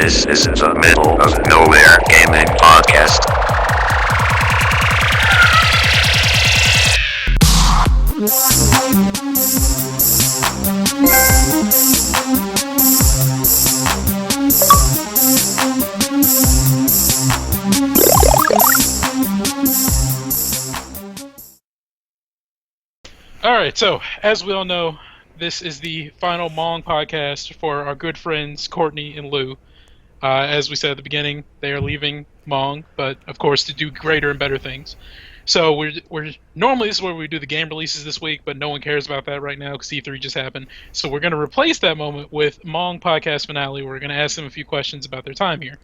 This is the Middle of Nowhere Gaming Podcast. Alright, so, as we all know, this is the final MONG podcast for our good friends Courtney and Lou. As we said at the beginning, they are leaving MONG, but of course to do greater and better things. So we're normally this is where we do the game releases this week, but no one cares about that right now because E3 just happened. So we're going to replace that moment with MONG podcast finale. We're going to ask them a few questions about their time here.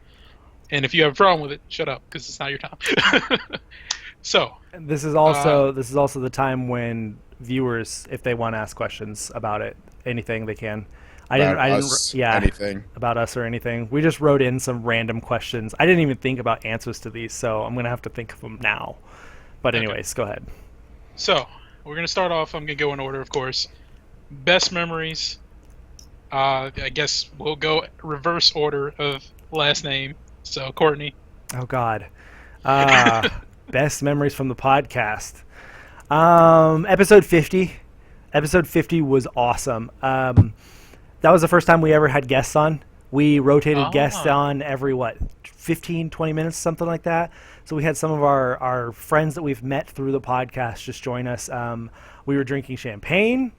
And if you have a problem with it, shut up because it's not your time. So this is also the time when viewers, if they want to ask questions about it, anything they can. Anything about us or anything. We just wrote in some random questions. I didn't even think about answers to these, so I'm gonna have to think of them now. But anyways, go ahead. So we're gonna start off. I'm gonna go in order, of course. Best memories. I guess we'll go reverse order of last name. So Courtney. Oh God. Best memories from the podcast. Episode 50. Episode 50 was awesome. That was the first time we ever had guests on. We rotated guests on every, 15, 20 minutes, something like that. So we had some of our friends that we've met through the podcast just join us. We were drinking champagne.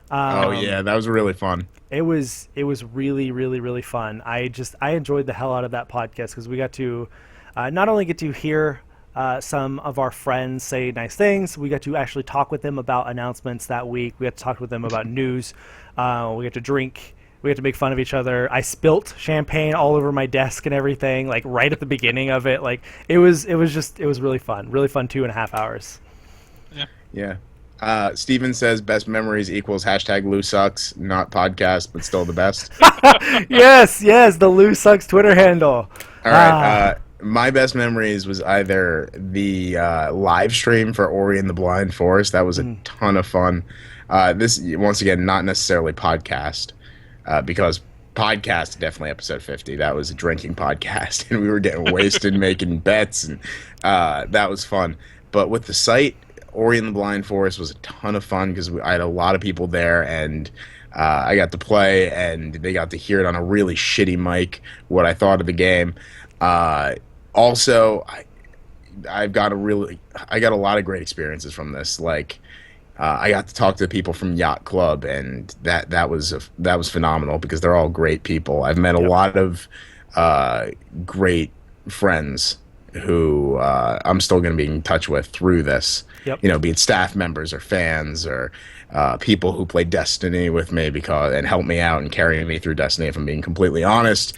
That was really fun. It was really, really, really fun. I enjoyed the hell out of that podcast because we got to not only get to hear some of our friends say nice things. We got to actually talk with them about announcements that week. We got to talk with them about news. We got to drink. We got to make fun of each other. I spilt champagne all over my desk and everything, like right at the beginning of it. Like it was really fun. Really fun 2.5 hours. Yeah. Steven says best memories equals hashtag Lou sucks, not podcast, but still the best. Yes, the Lou sucks Twitter handle. All right. My best memories was either the live stream for Ori and the Blind Forest. That was a ton of fun. This, once again, not necessarily podcast, because podcast, definitely episode 50. That was a drinking podcast, and we were getting wasted making bets, and that was fun. But with the site, Ori and the Blind Forest was a ton of fun because I had a lot of people there, and I got to play, and they got to hear it on a really shitty mic, what I thought of the game. Also, I got a lot of great experiences from this. Like, I got to talk to people from Yacht Club, and that was phenomenal because they're all great people. I've met a lot of great friends who I'm still going to be in touch with through this. Yep. You know, be it staff members or fans or people who play Destiny with me and help me out and carry me through Destiny. If I'm being completely honest,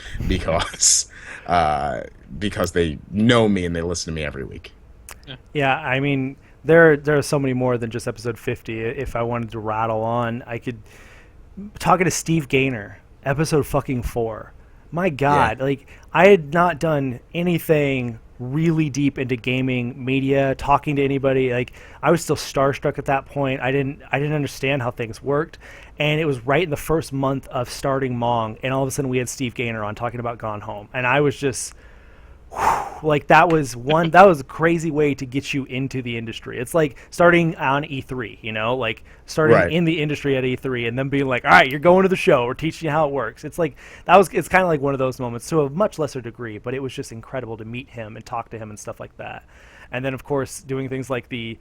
because they know me and they listen to me every week. Yeah, I mean, there are so many more than just episode 50. If I wanted to rattle on, I could. Talking to Steve Gaynor, episode fucking 4. My God, like I had not done anything really deep into gaming media, talking to anybody. Like I was still starstruck at that point. I didn't understand how things worked, and it was right in the first month of starting MONG, and all of a sudden we had Steve Gaynor on talking about Gone Home, and I was just like that was a crazy way to get you into the industry. It's like starting on E3, you know, like starting in the industry at E3 and then being like, all right, you're going to the show, we're teaching you how it works. It's like it's kind of like one of those moments to a much lesser degree, but it was just incredible to meet him and talk to him and stuff like that. And then of course doing things like the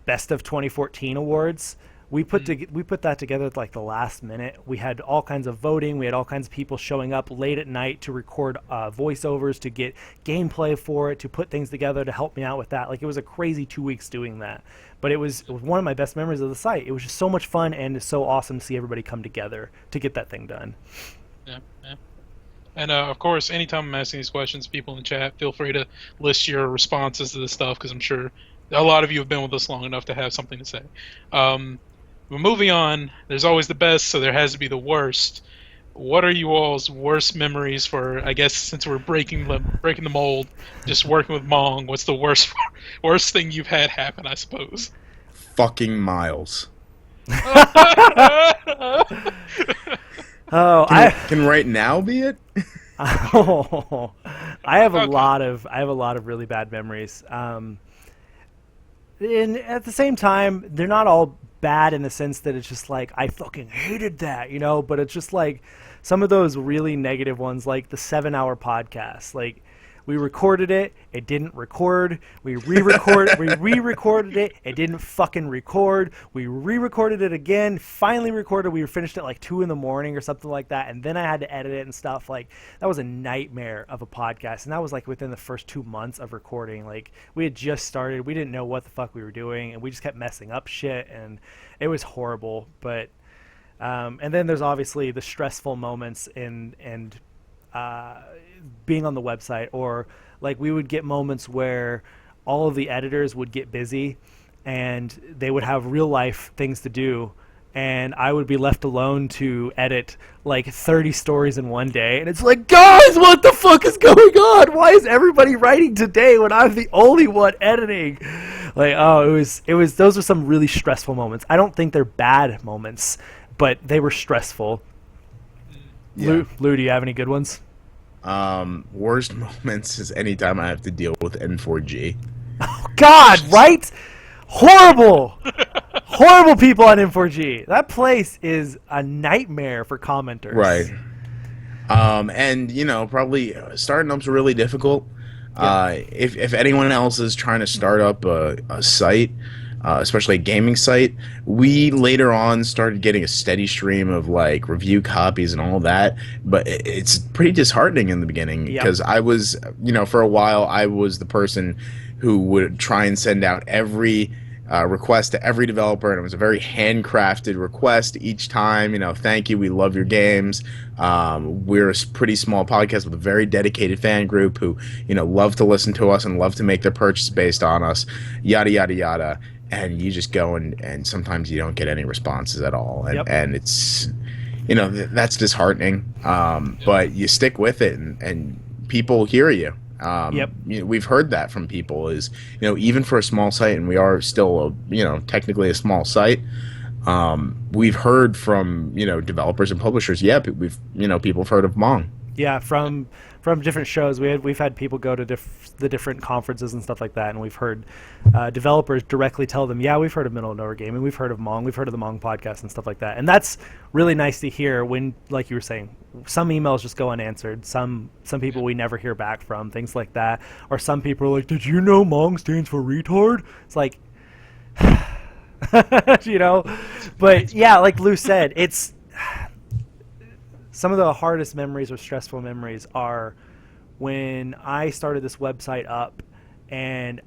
Best of 2014 awards. We put that together at like the last minute. We had all kinds of voting. We had all kinds of people showing up late at night to record voiceovers, to get gameplay for it, to put things together, to help me out with that. Like it was a crazy 2 weeks doing that. But it was one of my best memories of the site. It was just so much fun, and it's so awesome to see everybody come together to get that thing done. Yeah. And of course, anytime I'm asking these questions, people in the chat, feel free to list your responses to this stuff because I'm sure a lot of you have been with us long enough to have something to say. But moving on, there's always the best, so there has to be the worst. What are you all's worst memories for, I guess, since we're breaking the mold, just working with MONG, what's the worst thing you've had happen, I suppose? Fucking Miles. Oh, can right now be it? Oh, I have a Okay. lot of really bad memories. And at the same time, they're not all bad in the sense that it's just like I fucking hated that, but it's just like some of those really negative ones, like the 7-hour podcast. Like we recorded it, it didn't record. We re-recorded it, it didn't fucking record. We re-recorded it again, finally recorded. We finished at like 2 a.m. or something like that, and then I had to edit it and stuff. Like that was a nightmare of a podcast, and that was like within the first 2 months of recording. Like we had just started, we didn't know what the fuck we were doing, and we just kept messing up shit, and it was horrible. But and then there's obviously the stressful moments and being on the website, or like we would get moments where all of the editors would get busy and they would have real life things to do, and I would be left alone to edit like 30 stories in one day, and it's like, guys, what the fuck is going on? Why is everybody writing today when I'm the only one editing? Like, oh, it was those are some really stressful moments. I don't think they're bad moments, but they were stressful. Yeah. Lou, do you have any good ones? Worst moments is anytime I have to deal with N4G. God, right? Horrible people on M4G. That place is a nightmare for commenters. Right. And probably starting up's really difficult. Yeah. If anyone else is trying to start up a site, especially a gaming site, we later on started getting a steady stream of like review copies and all that, but it's pretty disheartening in the beginning because I was, for a while I was the person who would try and send out every request to every developer, and it was a very handcrafted request each time. Thank you, we love your games. We're a pretty small podcast with a very dedicated fan group who love to listen to us and love to make their purchase based on us, yada yada yada. And you just go and sometimes you don't get any responses at all, and it's that's disheartening. But you stick with it, and people hear you. We've heard that from people is even for a small site, and we are still technically a small site. We've heard from developers and publishers. We've people have heard of Mong. Yeah, from different shows. We've had people go to the different conferences and stuff like that, and we've heard developers directly tell them, yeah, we've heard of Middle and Nowhere Gaming, we've heard of Mong, we've heard of the Mong podcast and stuff like that. And that's really nice to hear when, like you were saying, some emails just go unanswered, some people we never hear back from, things like that. Or some people are like, did you know Mong stands for retard? It's like, But yeah, like Lou said, it's some of the hardest memories or stressful memories are when I started this website up and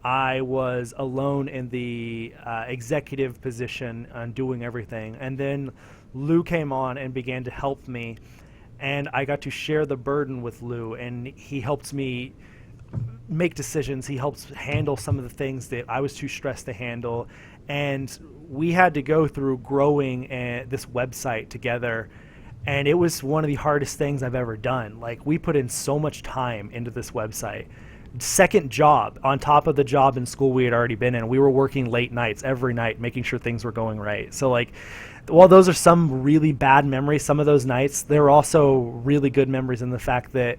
I was alone in the executive position on doing everything. And then Lou came on and began to help me. And I got to share the burden with Lou, and he helped me make decisions. He helped handle some of the things that I was too stressed to handle. And we had to go through growing this website together. And it was one of the hardest things I've ever done. Like, we put in so much time into this website. Second job on top of the job in school we had already been in. We were working late nights every night, making sure things were going right. So, like, while those are some really bad memories, some of those nights, there were also really good memories in the fact that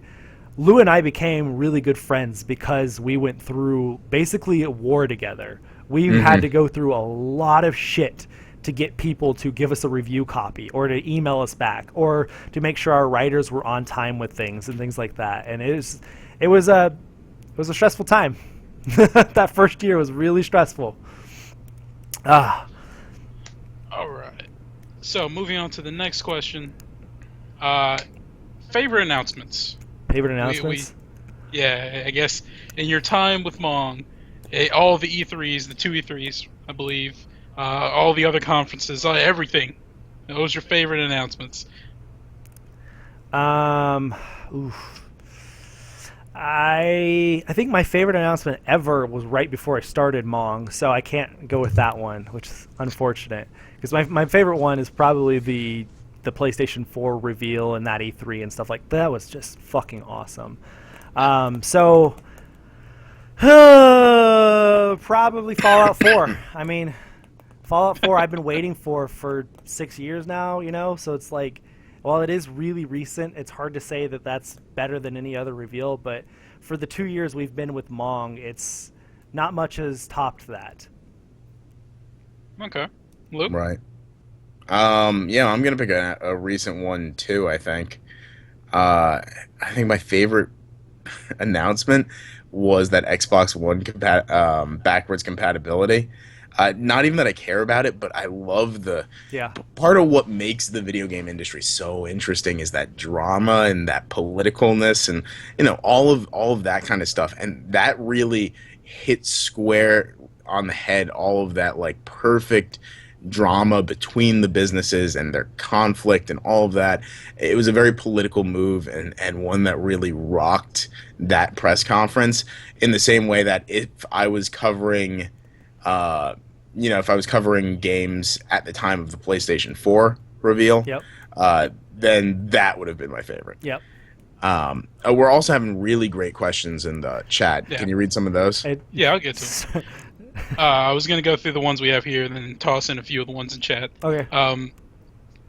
Lou and I became really good friends because we went through basically a war together. We had to go through a lot of shit to get people to give us a review copy or to email us back or to make sure our writers were on time with things and things like that. And it was a stressful time. That first year was really stressful. All right. So moving on to the next question. Favorite announcements. Favorite announcements? Yeah, I guess in your time with Mong, all the E3s, the 2 E3s, I believe, all the other conferences, everything. What was your favorite announcements? I think my favorite announcement ever was right before I started Mong, so I can't go with that one, which is unfortunate. Because my favorite one is probably the PlayStation 4 reveal and that E3 and stuff like that. That was just fucking awesome. So probably Fallout 4. I mean, Fallout 4 I've been waiting for 6 years now, so it's like, while it is really recent, it's hard to say that that's better than any other reveal, but for the 2 years we've been with Mong, it's not much has topped that. Okay. Lou? Right. Yeah, I'm gonna pick a recent one too. I think my favorite announcement was that Xbox One backwards compatibility. Not even that I care about it, but I love part of what makes the video game industry so interesting is that drama and that politicalness and all of that kind of stuff, and that really hits square on the head all of that like perfect drama between the businesses and their conflict and all of that. It was a very political move and one that really rocked that press conference in the same way that if I was covering games at the time of the PlayStation 4 reveal, then that would have been my favorite. Yep. We're also having really great questions in the chat. Yeah. Can you read some of those? Yeah, I'll get to them. I was going to go through the ones we have here and then toss in a few of the ones in chat. Okay.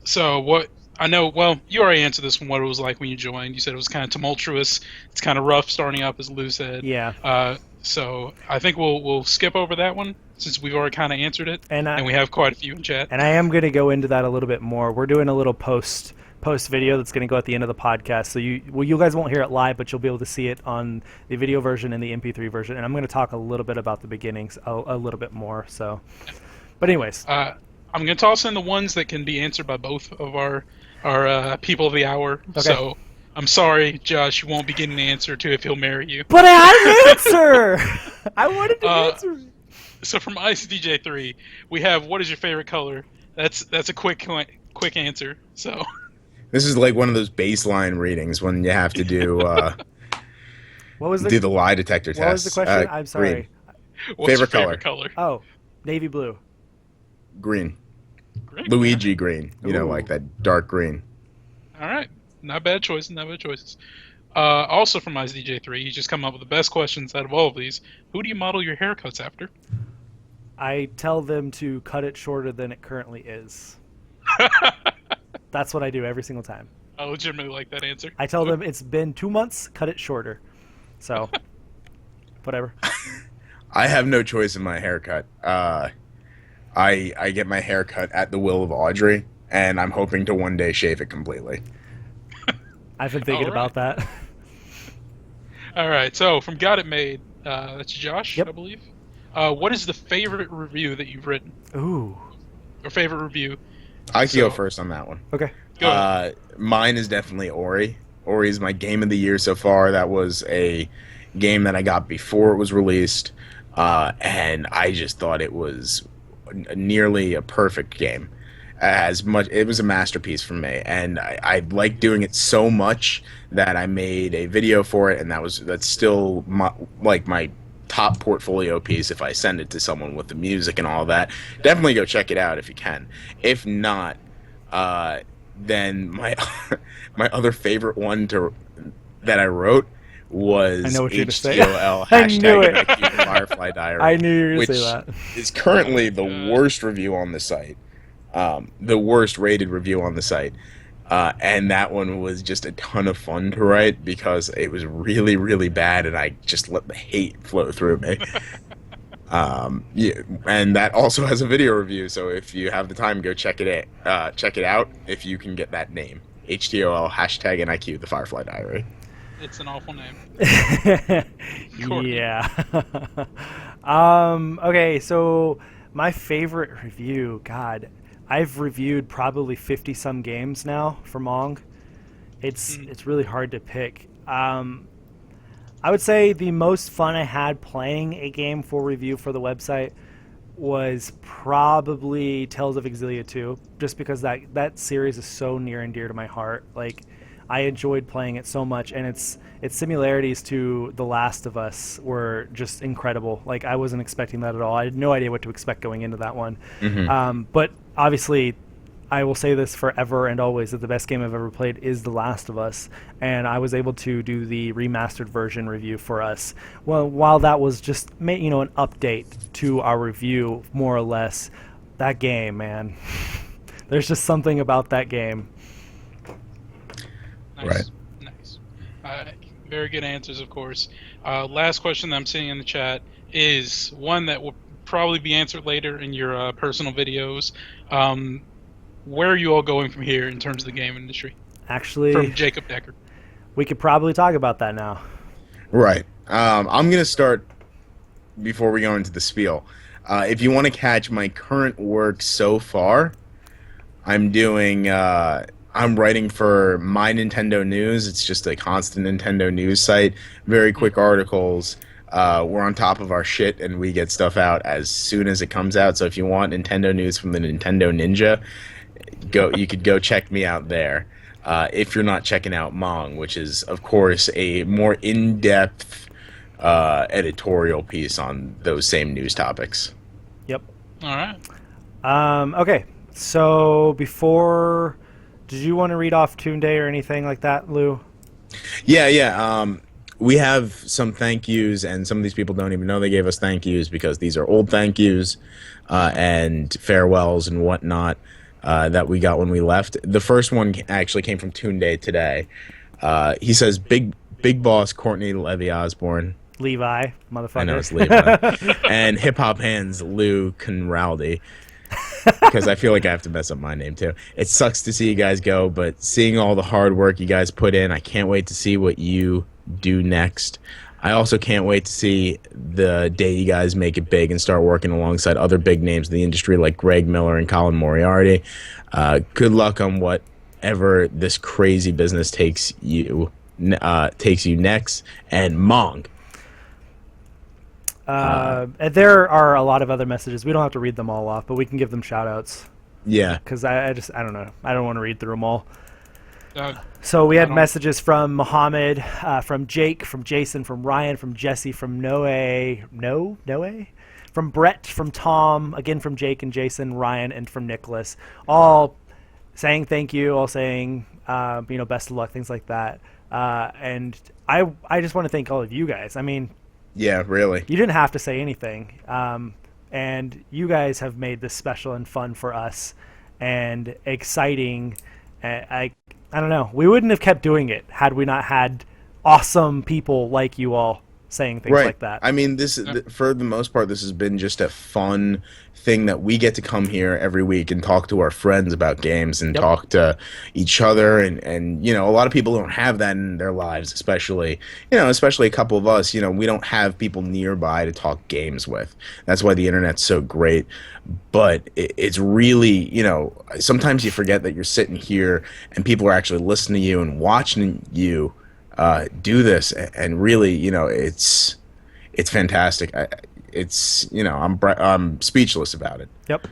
So what I know, well, you already answered this one, what it was like when you joined. You said it was kind of tumultuous. It's kind of rough starting up, as Lou said. Yeah. So I think we'll skip over that one since we've already kind of answered it, and we have quite a few in chat. And I am going to go into that a little bit more. We're doing a little post video that's going to go at the end of the podcast. So you guys won't hear it live, but you'll be able to see it on the video version and the MP3 version. And I'm going to talk a little bit about the beginnings a little bit more. So, but anyways, I'm going to toss in the ones that can be answered by both of our people of the hour. Okay. So I'm sorry, Josh, you won't be getting the answer to if he'll marry you. But I had an answer. I wanted to answer. So from IceDJ3, we have what is your favorite color? That's a quick answer. So. This is like one of those baseline readings when you have to do do the lie detector test. What was the question? I'm sorry. What's your favorite color? Oh, navy blue. Green. Luigi green. Like that dark green. All right. Not bad choices. Also from IceDJ3, he's just come up with the best questions out of all of these. Who do you model your haircuts after? I tell them to cut it shorter than it currently is. That's what I do every single time. I legitimately like that answer. I tell them it's been 2 months, cut it shorter. So, whatever. I have no choice in my haircut. I get my haircut at the will of Audrey, and I'm hoping to one day shave it completely. I've been thinking about that. All right, so from Got It Made, that's Josh, yep. I believe. What is the favorite review that you've written? Ooh. Or favorite review? I can go first on that one. Okay. Go mine is definitely Ori. Ori is my game of the year so far. That was a game that I got before it was released, and I just thought it was nearly a perfect game. It was a masterpiece for me, and I liked doing it so much that I made a video for it, and that's still my top portfolio piece if I send it to someone with the music and all that. Definitely go check it out if you can. If not, then my other favorite one that I wrote was HTOL hashtag Firefly Diary. I knew you were going to say that. Which is currently the worst review on the site. The worst rated review on the site. And that one was just a ton of fun to write because it was really, really bad, and I just let the hate flow through me. And that also has a video review, so if you have the time, go check it out if you can get that name. HTOL hashtag NIQ, the Firefly Diary. It's an awful name. Yeah. Okay, so my favorite review, God, I've reviewed probably 50-some games now for Mong. It's really hard to pick. I would say the most fun I had playing a game for review for the website was probably Tales of Exilia 2, just because that series is so near and dear to my heart. Like, I enjoyed playing it so much, and its similarities to The Last of Us were just incredible. Like, I wasn't expecting that at all. I had no idea what to expect going into that one. Mm-hmm. But obviously, I will say this forever and always, that the best game I've ever played is The Last of Us, and I was able to do the remastered version review for us. Well, while that was just an update to our review, more or less, that game, man, there's just something about that game. Nice. Right. Nice. Very good answers, of course. Last question that I'm seeing in the chat is one that will probably be answered later in your personal videos. Where are you all going from here in terms of the game industry? Actually, From Jacob Decker. we could probably talk about that now. Right. I'm going to start before we go into the spiel. If you want to catch my current work so far, I'm writing for My Nintendo News. It's just a constant Nintendo news site. Very quick articles. We're on top of our shit, and we get stuff out as soon as it comes out. So if you want Nintendo news from the Nintendo Ninja, you could go check me out there. If you're not checking out Mong, which is, of course, a more in-depth editorial piece on those same news topics. Yep. All right. Okay. So did you want to read off Toon Day or anything like that, Lou? Yeah. We have some thank yous, and some of these people don't even know they gave us thank yous because these are old thank yous and farewells and whatnot that we got when we left. The first one actually came from Toon Day today. He says, Big Boss Courtney Levy Osborne. Levi, motherfucker. I know it's Levi. And Hip Hop Hands Lou Conraldi. Because I feel like I have to mess up my name too. It sucks to see you guys go, but seeing all the hard work you guys put in, I can't wait to see what you do next. I also can't wait to see the day you guys make it big and start working alongside other big names in the industry like Greg Miller and Colin Moriarty. Good luck on whatever this crazy business takes you next. And Mong. There are a lot of other messages. We don't have to read them all off, but we can give them shout-outs. Yeah. Because I don't know. I don't want to read through them all. Uh, So we had messages from Mohammed, from Jake, from Jason, from Ryan, from Jesse, from Noe, from Brett, from Tom, again from Jake and Jason, Ryan, and from Nicholas. All saying thank you, all saying best of luck, things like that. And I just want to thank all of you guys. I mean, Yeah, really. you didn't have to say anything, and you guys have made this special and fun for us and exciting. I don't know. We wouldn't have kept doing it had we not had awesome people like you all saying things like that. I mean, for the most part, this has been just a fun thing that we get to come here every week and talk to our friends about games and talk to each other. And a lot of people don't have that in their lives, especially a couple of us. We don't have people nearby to talk games with. That's why the internet's so great. But it's really, sometimes you forget that you're sitting here and people are actually listening to you and watching you do this, and really, it's fantastic. I'm speechless about it. Yep.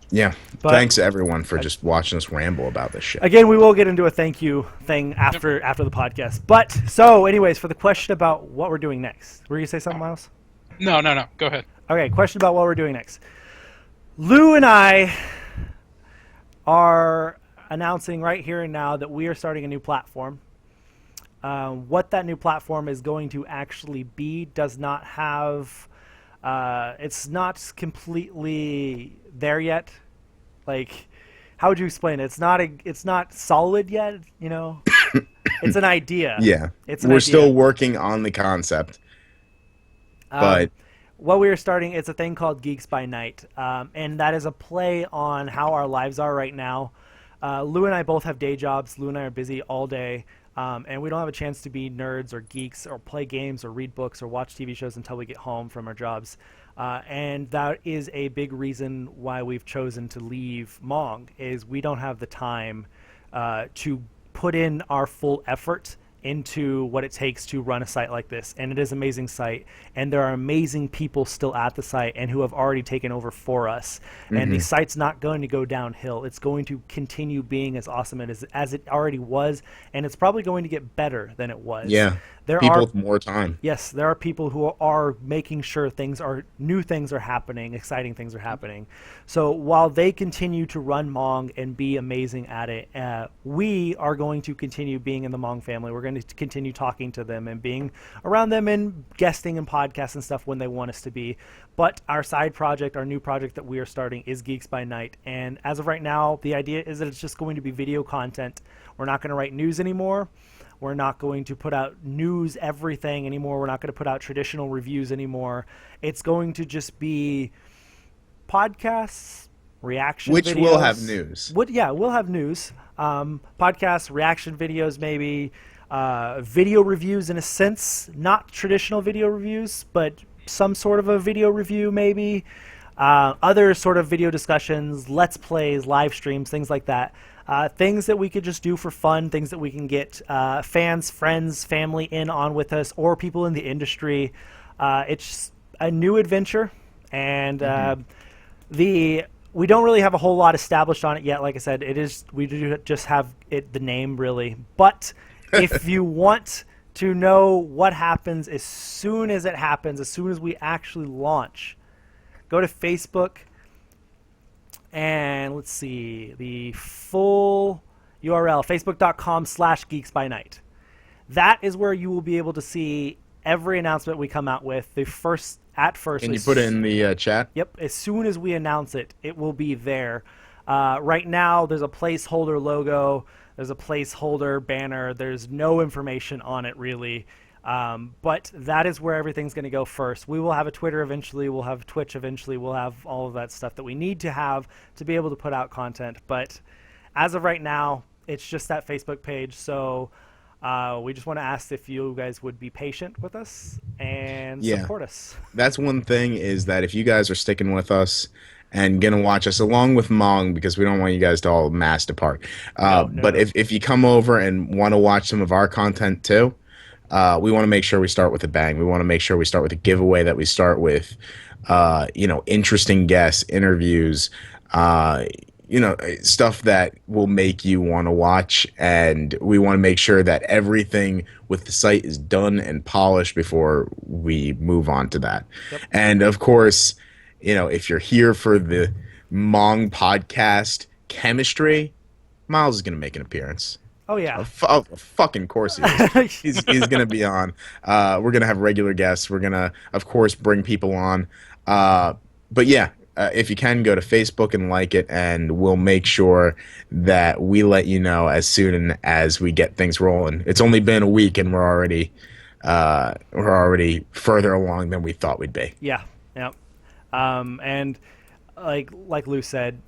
Yeah. But thanks to everyone for just watching us ramble about this shit. Again, we will get into a thank you thing after the podcast. But so, anyways, for the question about what we're doing next, were you gonna say something, Miles? No. Go ahead. Okay, question about what we're doing next. Lou and I are announcing right here and now that we are starting a new platform. What that new platform is going to actually be does not have. It's not completely there yet. Like, how would you explain it? It's not solid yet. It's an idea. Yeah, we're still working on the concept, but. What we are starting, it's a thing called Geeks by Night, and that is a play on how our lives are right now. Lou and I both have day jobs. Lou and I are busy all day, and we don't have a chance to be nerds or geeks or play games or read books or watch TV shows until we get home from our jobs. And that is a big reason why we've chosen to leave Mong, is we don't have the time to put in our full effort into what it takes to run a site like this. And it is an amazing site, and there are amazing people still at the site and who have already taken over for us. And the site's not going to go downhill. It's going to continue being as awesome as it already was, and it's probably going to get better than it was. Yeah. People with more time. Yes, there are people who are making sure new things are happening, exciting things are happening. So while they continue to run Mong and be amazing at it, we are going to continue being in the Mong family. We're going to continue talking to them and being around them and guesting in podcasts and stuff when they want us to be. But our side project, our new project that we are starting is Geeks by Night. And as of right now, the idea is that it's just going to be video content. We're not going to write news anymore. We're not going to put out news everything anymore. We're not going to put out traditional reviews anymore. It's going to just be podcasts, reaction videos. Which will have news. We'll have news. Podcasts, reaction videos maybe, video reviews in a sense. Not traditional video reviews, but some sort of a video review maybe. Other sort of video discussions, let's plays, live streams, things like that. Things that we could just do for fun, things that we can get fans, friends, family in on with us, or people in the industry. It's a new adventure, and we don't really have a whole lot established on it yet. Like I said, we do just have the name really. But if you want to know what happens as soon as it happens, as soon as we actually launch, go to Facebook. And let's see, the full URL, facebook.com/geeksbynight. That is where you will be able to see every announcement we come out with. Can you put it in the chat? Yep. As soon as we announce it, it will be there. Right now, there's a placeholder logo. There's a placeholder banner. There's no information on it, really. But that is where everything's going to go first. We will have a Twitter eventually. We'll have Twitch eventually. We'll have all of that stuff that we need to have to be able to put out content. But as of right now, it's just that Facebook page. So we just want to ask if you guys would be patient with us and support us. That's one thing, is that if you guys are sticking with us and going to watch us along with Mong, because we don't want you guys to all mass depart. But if you come over and want to watch some of our content too, we want to make sure we start with a bang. We want to make sure we start with a giveaway, that we start with, interesting guests, interviews, stuff that will make you want to watch. And we want to make sure that everything with the site is done and polished before we move on to that. Yep. And of course, if you're here for the Mong Podcast chemistry, Miles is going to make an appearance. Oh, yeah. Fucking course he is. He's going to be on. We're going to have regular guests. We're going to, of course, bring people on. But yeah, if you can, go to Facebook and like it, and we'll make sure that we let you know as soon as we get things rolling. It's only been a week, and we're already further along than we thought we'd be. Yeah. Yep. And like Lou said,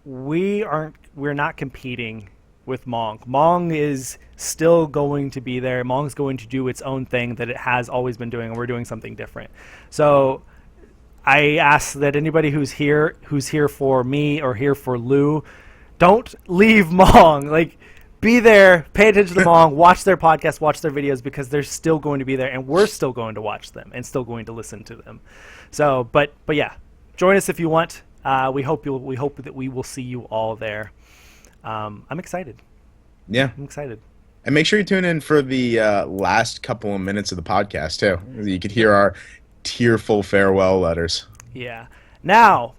we're not competing with Mong. Mong is still going to be there. Mong's going to do its own thing that it has always been doing, and we're doing something different. So I ask that anybody who's here for me or here for Lou, don't leave Mong. Be there, pay attention to Mong, watch their podcast, watch their videos, because they're still going to be there, and we're still going to watch them and still going to listen to them. So, but yeah, join us if you want. We hope that we will see you all there. I'm excited. Yeah. I'm excited. And make sure you tune in for the last couple of minutes of the podcast, too. You could hear our tearful farewell letters. Yeah. Now,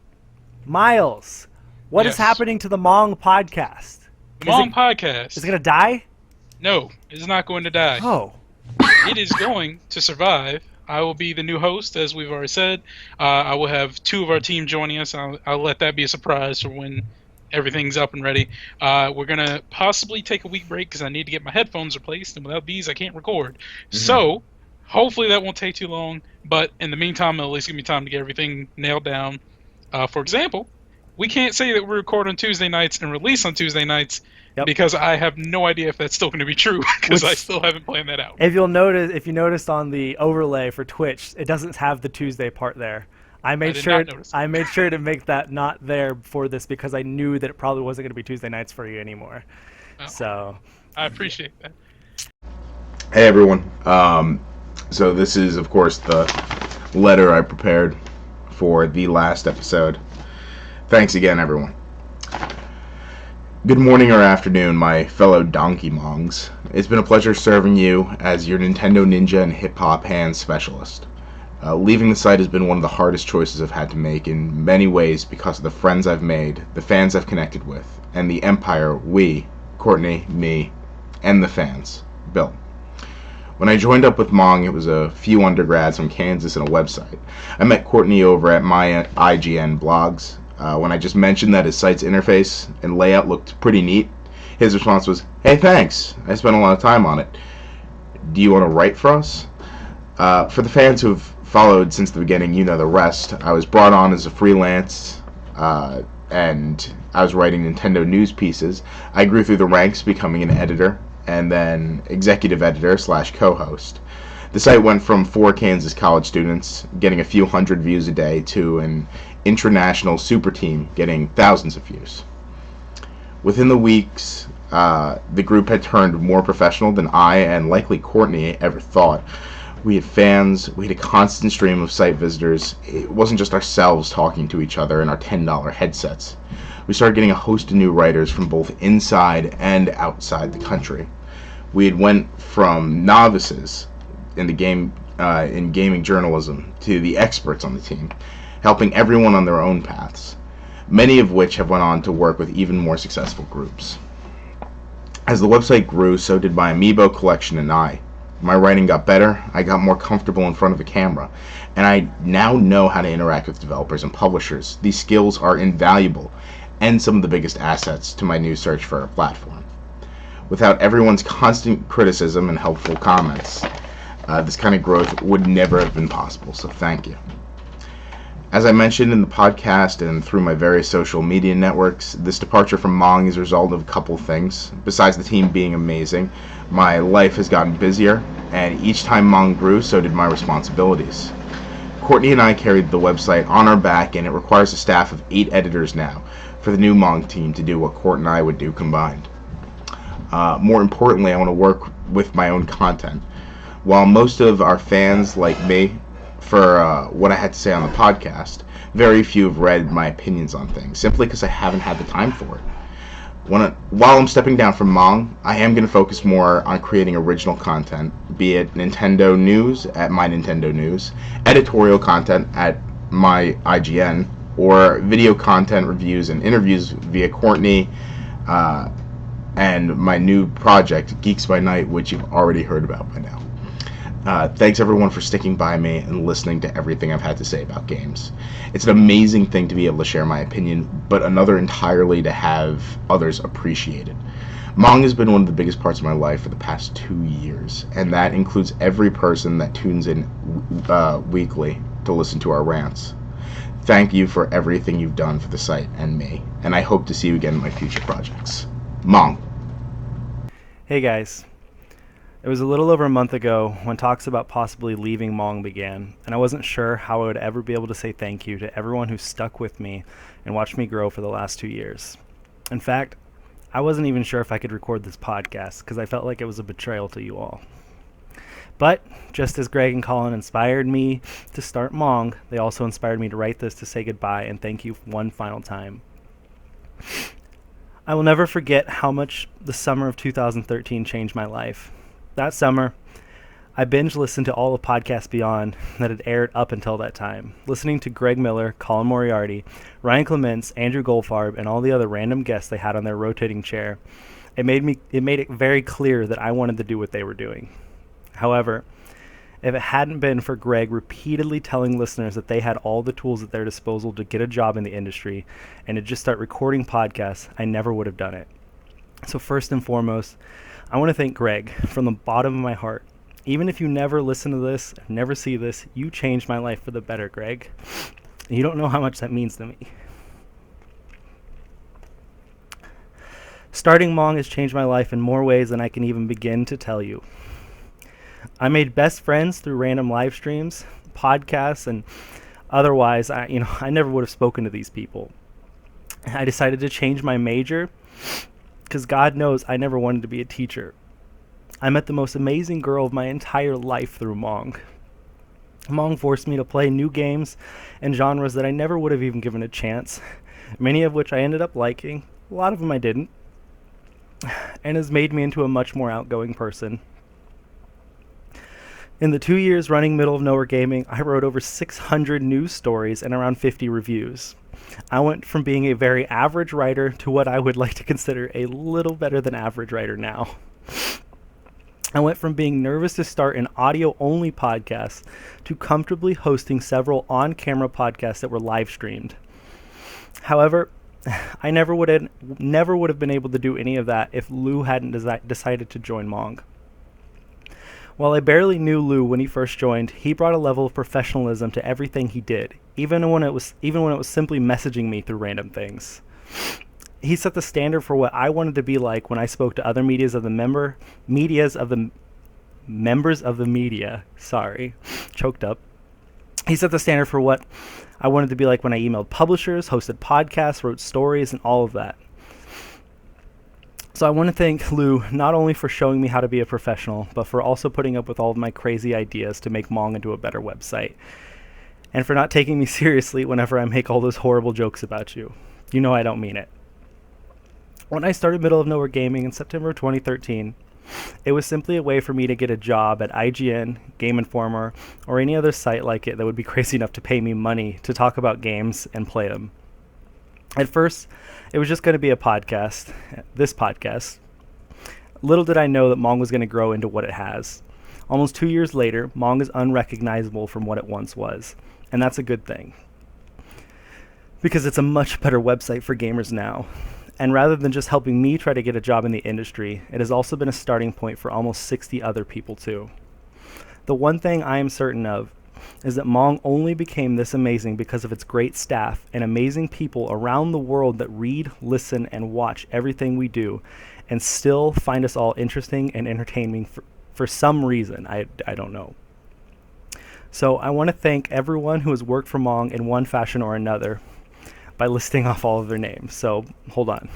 Miles, what is happening to the Mong Podcast? Mong Podcast. Is it going to die? No, it's not going to die. Oh. It is going to survive. I will be the new host, as we've already said. I will have two of our team joining us. I'll let that be a surprise for when everything's up and ready. We're going to possibly take a week break because I need to get my headphones replaced, and without these I can't record. Mm-hmm. So hopefully that won't take too long, but in the meantime it'll at least give me time to get everything nailed down. For example, we can't say that we record on Tuesday nights and release on Tuesday nights because I have no idea if that's still going to be true, because I still haven't planned that out. If you noticed on the overlay for Twitch, it doesn't have the Tuesday part there. I made sure to make that not there for this, because I knew that it probably wasn't going to be Tuesday nights for you anymore. Oh, so I appreciate that. Hey everyone. So this is, of course, the letter I prepared for the last episode. Thanks again, everyone. Good morning or afternoon, my fellow Donkey Mongs. It's been a pleasure serving you as your Nintendo Ninja and hip-hop hand specialist. Leaving the site has been one of the hardest choices I've had to make in many ways because of the friends I've made, the fans I've connected with, and the empire we, Courtney, me, and the fans, built. When I joined up with Mong, it was a few undergrads from Kansas and a website. I met Courtney over at my IGN blogs. When I just mentioned that his site's interface and layout looked pretty neat, his response was, "Hey, thanks. I spent a lot of time on it. Do you want to write for us?" For the fans who've followed since the beginning, you know the rest. I was brought on as a freelance, and I was writing Nintendo news pieces. I grew through the ranks, becoming an editor, and then executive editor / co-host. The site went from 4 Kansas college students getting a few hundred views a day to an international super team getting thousands of views. Within the weeks, the group had turned more professional than I and likely Courtney ever thought. We had fans, we had a constant stream of site visitors. It wasn't just ourselves talking to each other in our $10 headsets. We started getting a host of new writers from both inside and outside the country. We had went from novices in the game, in gaming journalism, to the experts on the team, helping everyone on their own paths, many of which have went on to work with even more successful groups. As the website grew, so did my amiibo collection and I. My writing got better, I got more comfortable in front of a camera, and I now know how to interact with developers and publishers. These skills are invaluable and some of the biggest assets to my new search for a platform. Without everyone's constant criticism and helpful comments, this kind of growth would never have been possible, so thank you. As I mentioned in the podcast and through my various social media networks, this departure from Mong is a result of a couple things. Besides the team being amazing, my life has gotten busier, and each time Mong grew, so did my responsibilities. Courtney and I carried the website on our back, and it requires a staff of 8 editors now for the new Mong team to do what Court and I would do combined. More importantly, I want to work with my own content. While most of our fans like me for what I had to say on the podcast, very few have read my opinions on things, simply because I haven't had the time for it. While I'm stepping down from Mong, I am going to focus more on creating original content, be it Nintendo news at My Nintendo News, editorial content at My IGN, or video content reviews and interviews via Courtney, and my new project, Geeks by Night, which you've already heard about by now. Thanks everyone for sticking by me and listening to everything I've had to say about games. It's an amazing thing to be able to share my opinion, but another entirely to have others appreciate it. Mong has been one of the biggest parts of my life for the past 2 years, and that includes every person that tunes in weekly to listen to our rants. Thank you for everything you've done for the site and me, and I hope to see you again in my future projects. Mong. Hey guys. It was a little over a month ago when talks about possibly leaving Mong began, and I wasn't sure how I would ever be able to say thank you to everyone who stuck with me and watched me grow for the last 2 years. In fact, I wasn't even sure if I could record this podcast because I felt like it was a betrayal to you all. But just as Greg and Colin inspired me to start Mong, they also inspired me to write this to say goodbye and thank you one final time. I will never forget how much the summer of 2013 changed my life. That summer, I binge listened to all of Podcast Beyond that had aired up until that time, listening to Greg Miller, Colin Moriarty, Ryan Clements, Andrew Goldfarb, and all the other random guests they had on their rotating chair. It made it very clear that I wanted to do what they were doing. However, if it hadn't been for Greg repeatedly telling listeners that they had all the tools at their disposal to get a job in the industry and to just start recording podcasts, I never would have done it. So first and foremost, I want to thank Greg from the bottom of my heart. Even if you never listen to this, never see this, you changed my life for the better, Greg. You don't know how much that means to me. Starting Mong has changed my life in more ways than I can even begin to tell you. I made best friends through random live streams, podcasts, and otherwise, I never would have spoken to these people. I decided to change my major because God knows I never wanted to be a teacher. I met the most amazing girl of my entire life through Mong. Mong forced me to play new games and genres that I never would have even given a chance, many of which I ended up liking. A lot of them I didn't. and has made me into a much more outgoing person. In the 2 years running Middle of Nowhere Gaming, I wrote over 600 news stories and around 50 reviews. I went from being a very average writer to what I would like to consider a little better than average writer now. I went from being nervous to start an audio-only podcast to comfortably hosting several on-camera podcasts that were live streamed. However, I never would have been able to do any of that if Lou hadn't decided to join MONG. While I barely knew Lou when he first joined, he brought a level of professionalism to everything he did, even when it was simply messaging me through random things. He set the standard for what I wanted to be like when I spoke to other members of the media. Sorry, choked up. He set the standard for what I wanted to be like when I emailed publishers, hosted podcasts, wrote stories, and all of that. So I want to thank Lou not only for showing me how to be a professional, but for also putting up with all of my crazy ideas to make MONG into a better website. And for not taking me seriously whenever I make all those horrible jokes about you. You know I don't mean it. When I started Middle of Nowhere Gaming in September 2013, it was simply a way for me to get a job at IGN, Game Informer, or any other site like it that would be crazy enough to pay me money to talk about games and play them. At first, it was just going to be a podcast, this podcast. Little did I know that MONG was going to grow into what it has. Almost 2 years later, MONG is unrecognizable from what it once was, and that's a good thing. Because it's a much better website for gamers now. And rather than just helping me try to get a job in the industry, it has also been a starting point for almost 60 other people too. The one thing I am certain of is that MONG only became this amazing because of its great staff and amazing people around the world that read, listen, and watch everything we do and still find us all interesting and entertaining for some reason. I don't know. So I want to thank everyone who has worked for MONG in one fashion or another by listing off all of their names. So hold on.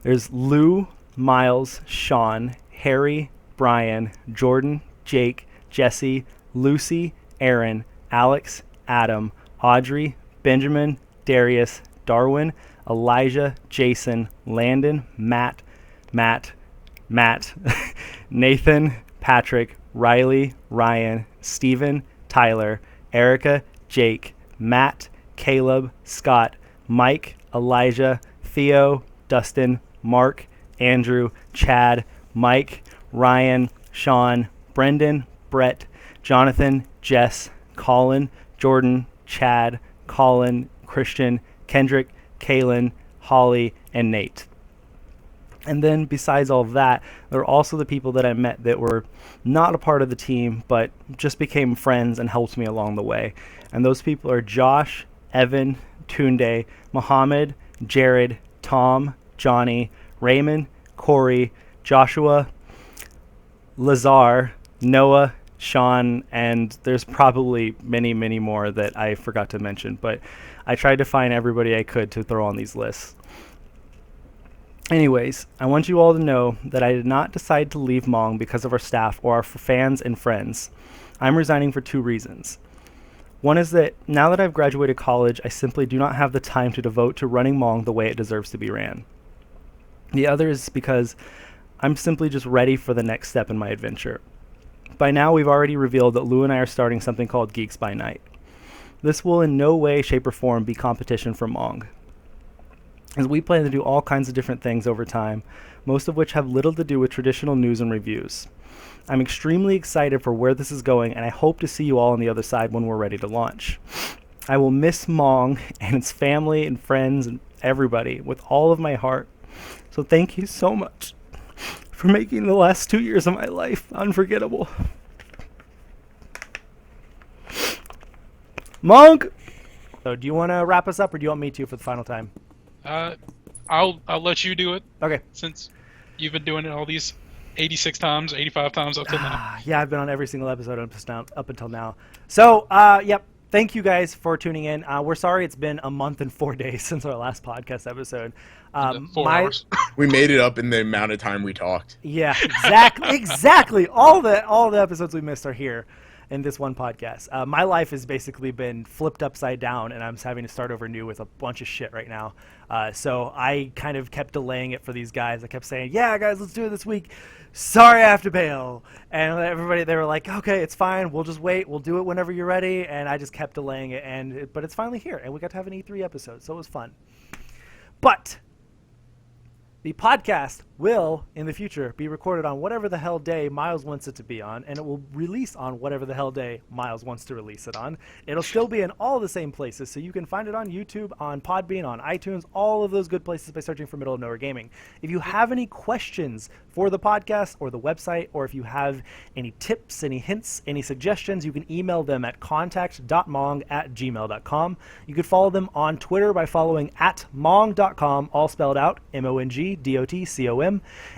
There's Lou, Miles, Sean, Harry, Brian, Jordan, Jake, Jesse, Lucy, Aaron, Alex, Adam, Audrey, Benjamin, Darius, Darwin, Elijah, Jason, Landon, Matt, Nathan, Patrick, Riley, Ryan, Steven, Tyler, Erica, Jake, Matt, Caleb, Scott, Mike, Elijah, Theo, Dustin, Mark, Andrew, Chad, Mike, Ryan, Sean, Brendan, Brett, Jonathan, Jess, Colin, Jordan, Chad, Colin, Christian, Kendrick, Kaylin, Holly, and Nate. And then besides all of that, there are also the people that I met that were not a part of the team, but just became friends and helped me along the way. And those people are Josh, Evan, Tunde, Mohammed, Jared, Tom, Johnny, Raymond, Corey, Joshua, Lazar, Noah, Sean, and there's probably many, many more that I forgot to mention, but I tried to find everybody I could to throw on these lists. Anyways, I want you all to know that I did not decide to leave MONG because of our staff or our fans and friends. I'm resigning for 2 reasons. One is that now that I've graduated college, I simply do not have the time to devote to running MONG the way it deserves to be ran. The other is because I'm simply just ready for the next step in my adventure. By now, we've already revealed that Lou and I are starting something called Geeks by Night. This will in no way, shape, or form be competition for MONG, as we plan to do all kinds of different things over time, most of which have little to do with traditional news and reviews. I'm extremely excited for where this is going, and I hope to see you all on the other side when we're ready to launch. I will miss MONG and its family and friends and everybody with all of my heart. So thank you so much for making the last 2 years of my life unforgettable. MONG! So do you want to wrap us up, or do you want me to for the final time? I'll let you do it. Okay. Since you've been doing it all these 86 times, 85 times up till now. Yeah, I've been on every single episode up until now. So, yep. Thank you guys for tuning in. We're sorry it's been a month and 4 days since our last podcast episode. 4 hours. We made it up in the amount of time we talked. Yeah, exactly. Exactly. All the episodes we missed are here. in this one podcast. My life has basically been flipped upside down, and I'm having to start over new with a bunch of shit right now. So I kind of kept delaying it for these guys. I kept saying, yeah, guys, let's do it this week. Sorry, I have to bail. And everybody, they were like, okay, it's fine. We'll just wait. We'll do it whenever you're ready. And I just kept delaying it. But it's finally here, and we got to have an E3 episode, so it was fun. But the podcast will, in the future, be recorded on whatever the hell day Miles wants it to be on, and it will release on whatever the hell day Miles wants to release it on. It'll still be in all the same places, so you can find it on YouTube, on Podbean, on iTunes, all of those good places by searching for Middle of Nowhere Gaming. If you have any questions for the podcast or the website, or if you have any tips, any hints, any suggestions, you can email them at contact.mong@gmail.com. You could follow them on Twitter by following @mong.com, all spelled out, MONG.DOTCOM.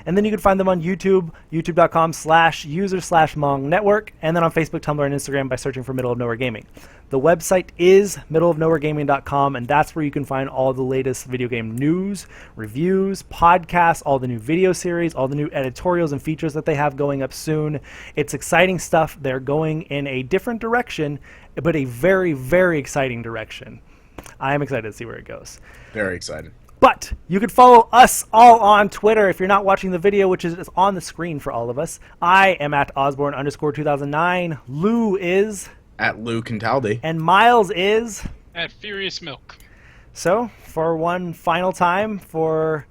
And then you can find them on YouTube, youtube.com/user/Mong Network, and then on Facebook, Tumblr, and Instagram by searching for Middle of Nowhere Gaming. The website is middleofnowheregaming.com, and that's where you can find all the latest video game news, reviews, podcasts, all the new video series, all the new editorials and features that they have going up soon. It's exciting stuff. They're going in a different direction, but a very, very exciting direction. I am excited to see where it goes. Very excited. But you can follow us all on Twitter if you're not watching the video, which is on the screen for all of us. I am at Osborne_2009. Lou is At Lou Cantaldi. and Miles is. At Furious Milk. So, for one final time, for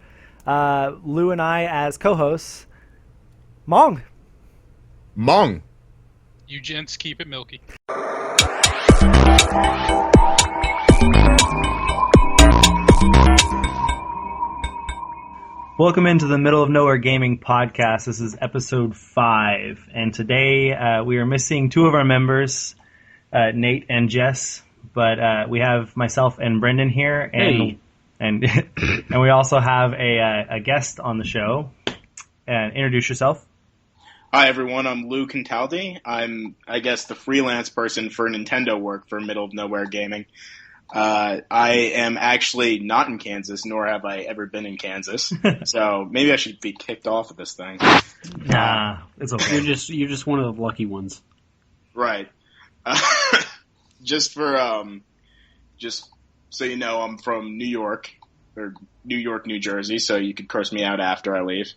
Lou and I as co-hosts, Mong. Mong. You gents keep it milky. Welcome into the Middle of Nowhere Gaming Podcast. This is episode 5, and today we are missing two of our members, Nate and Jess, but we have myself and Brendan here, and and we also have a guest on the show. And introduce yourself. Hi everyone, I'm Lou Cantaldi. I'm, I guess, the freelance person for Nintendo work for Middle of Nowhere Gaming. I am actually not in Kansas, nor have I ever been in Kansas. So maybe I should be kicked off of this thing. Nah, it's okay. You're just one of the lucky ones. Right. Just so you know, I'm from New York, or New York, New Jersey, so you could curse me out after I leave.